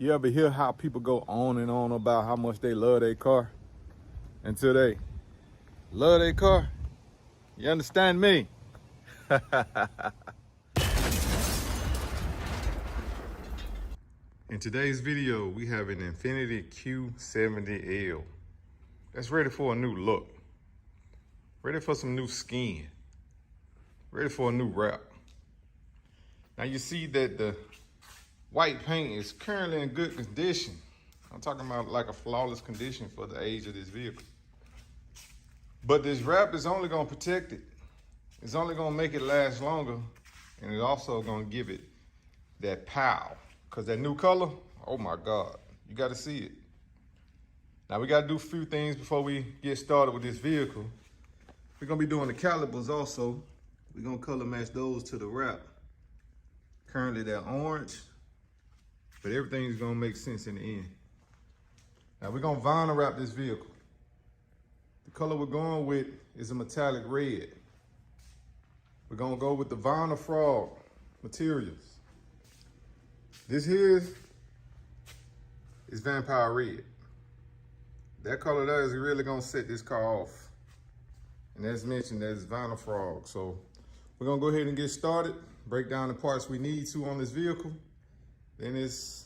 You ever hear how people go on and on about how much they love their car until they love their car? You understand me? In today's video, we have an Infiniti Q70L that's ready for a new look, ready for some new skin, ready for a new wrap. Now you see that the white paint is currently in good condition. I'm talking about like a flawless condition for the age of this vehicle. But this wrap is only gonna protect it. It's only gonna make it last longer, and it's also gonna give it that pow. Cause that new color, oh my God, you gotta see it. Now we gotta do a few things before we get started with this vehicle. We're gonna be doing the calipers also. We're gonna color match those to the wrap. Currently they're orange, but everything's gonna make sense in the end. Now we're gonna vinyl wrap this vehicle. The color we're going with is a metallic red. We're gonna go with the Vinyl Frog materials. This here is Vampire Red. That color there is really gonna set this car off. And as mentioned, that's Vinyl Frog. So we're gonna go ahead and get started, break down the parts we need to on this vehicle. Then it's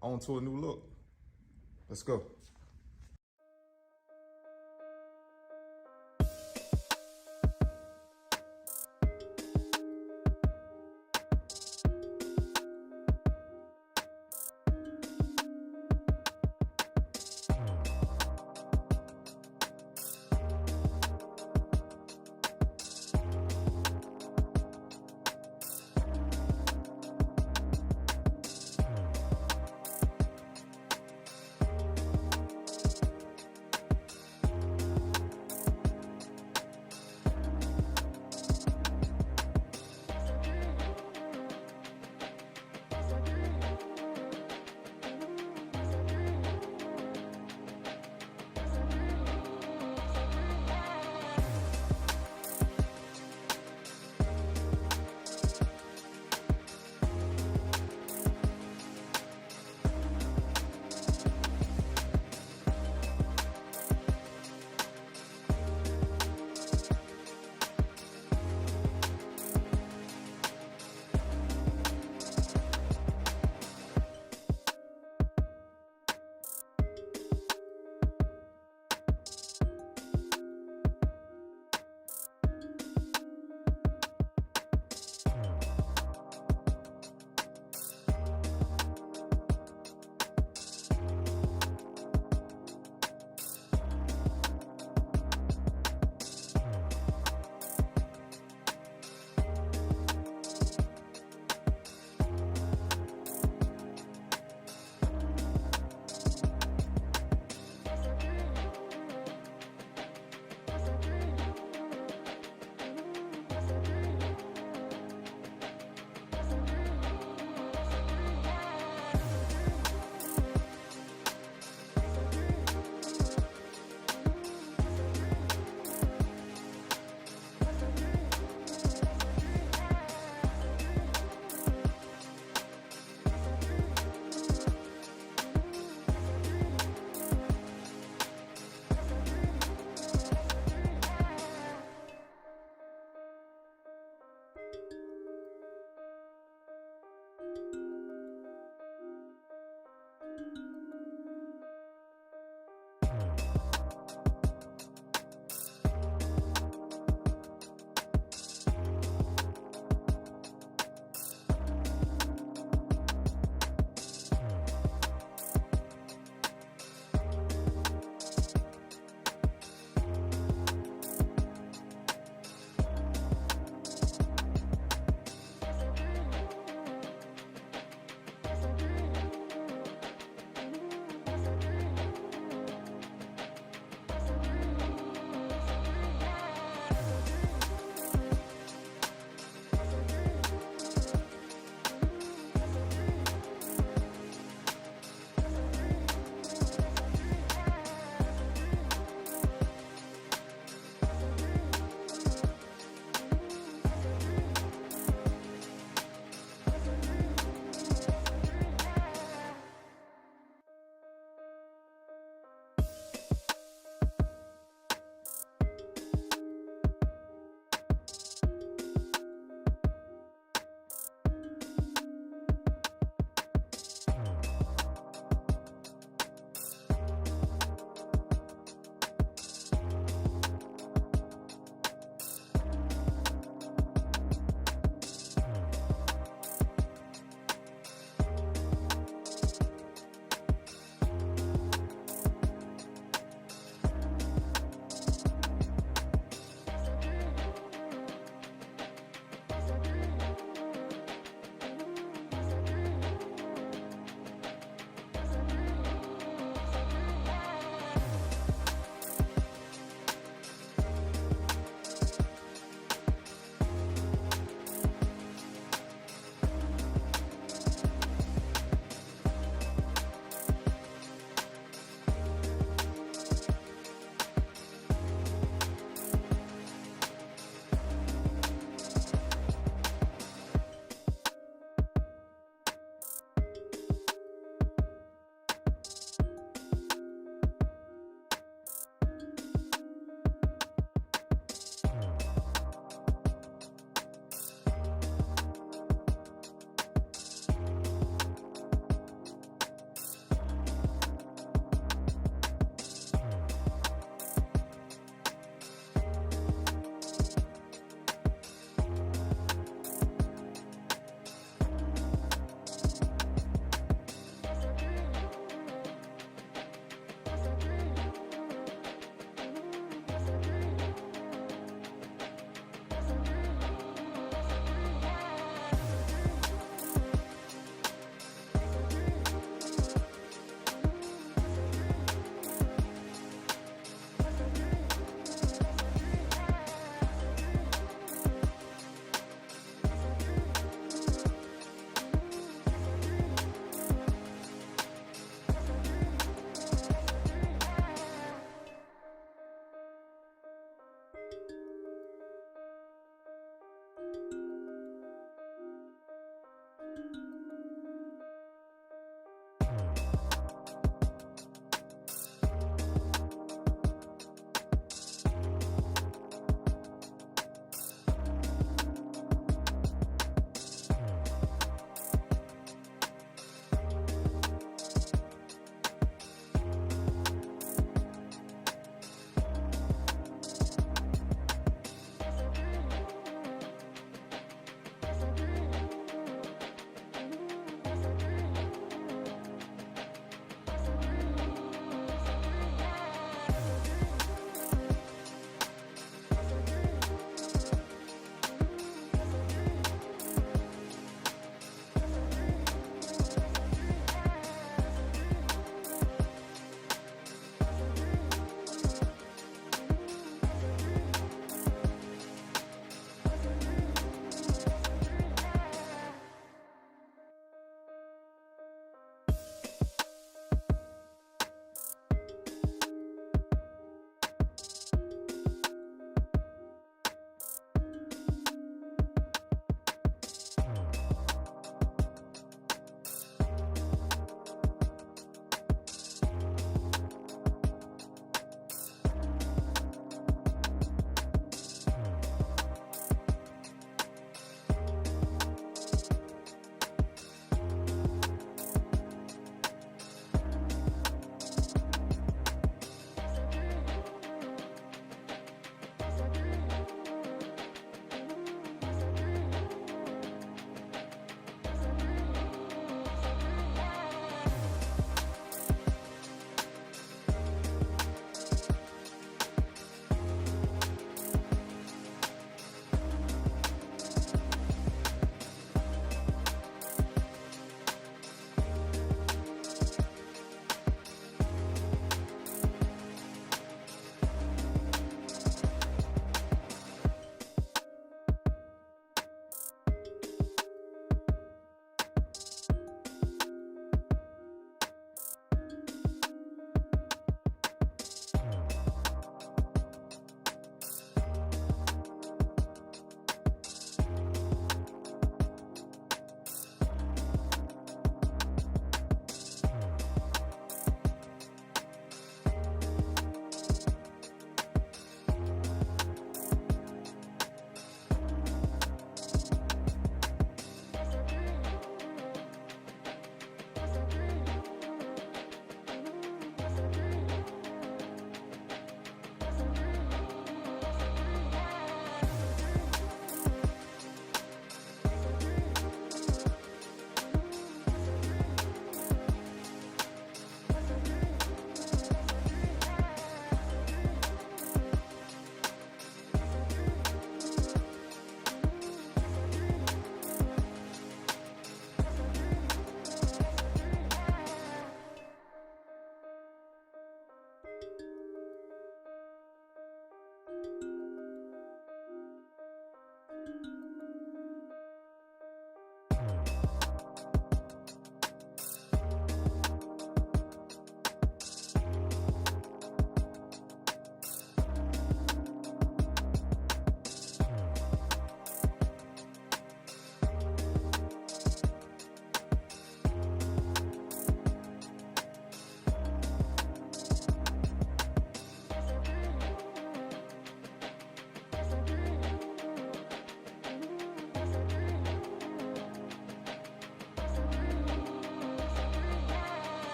on to a new look. Let's go.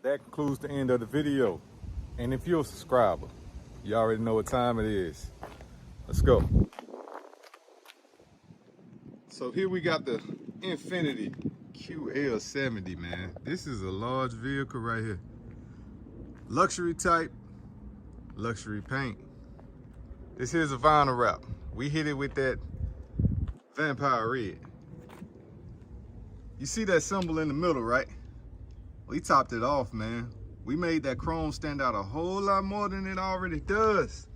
that concludes the end of the video. And if you're a subscriber, you already know what time it is. Let's go. So here we got the Infiniti QL70, man. This is a large vehicle right here. Luxury type, luxury paint. This here's a vinyl wrap. We hit it with that vampire red. You see that symbol in the middle, right? We topped it off, man. We made that chrome stand out a whole lot more than it already does.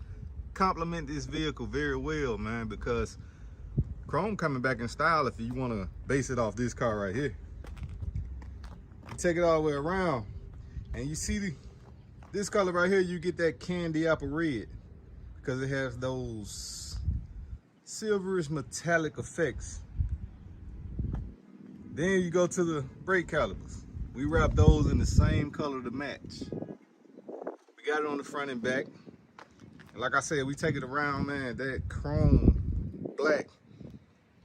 Complement this vehicle very well, man, because chrome coming back in style if you want to base it off this car right here. You take it all the way around, and you see this color right here, you get that candy apple red because it has those silverish metallic effects. Then you go to the brake calipers. We wrap those in the same color to match. We got it on the front and back. And like I said, we take it around, man. That chrome black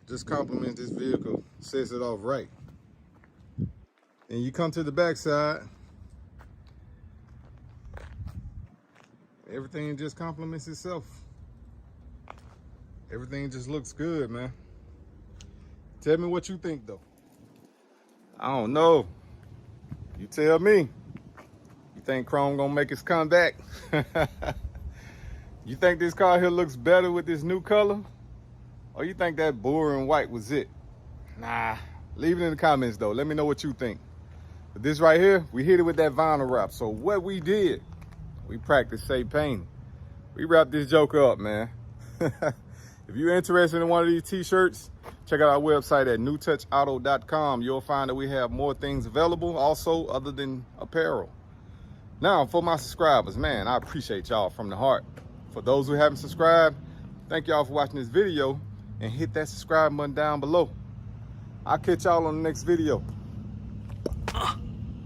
just complements this vehicle, sets it off right. And you come to the back side, everything just complements itself. Everything just looks good, man. Tell me what you think, though. I don't know. You tell me. You think chrome gonna make its comeback? You think this car here looks better with this new color? Or you think that boring white was it? Nah, leave it in the comments though. Let me know what you think. But this right here, we hit it with that vinyl wrap. So what we did, we practiced safe painting. We wrapped this joker up, man. If you're interested in one of these t-shirts, check out our website at newtouchauto.com. You'll find that we have more things available also other than apparel. Now, for my subscribers, man, I appreciate y'all from the heart. For those who haven't subscribed, thank y'all for watching this video and hit that subscribe button down below. I'll catch y'all on the next video.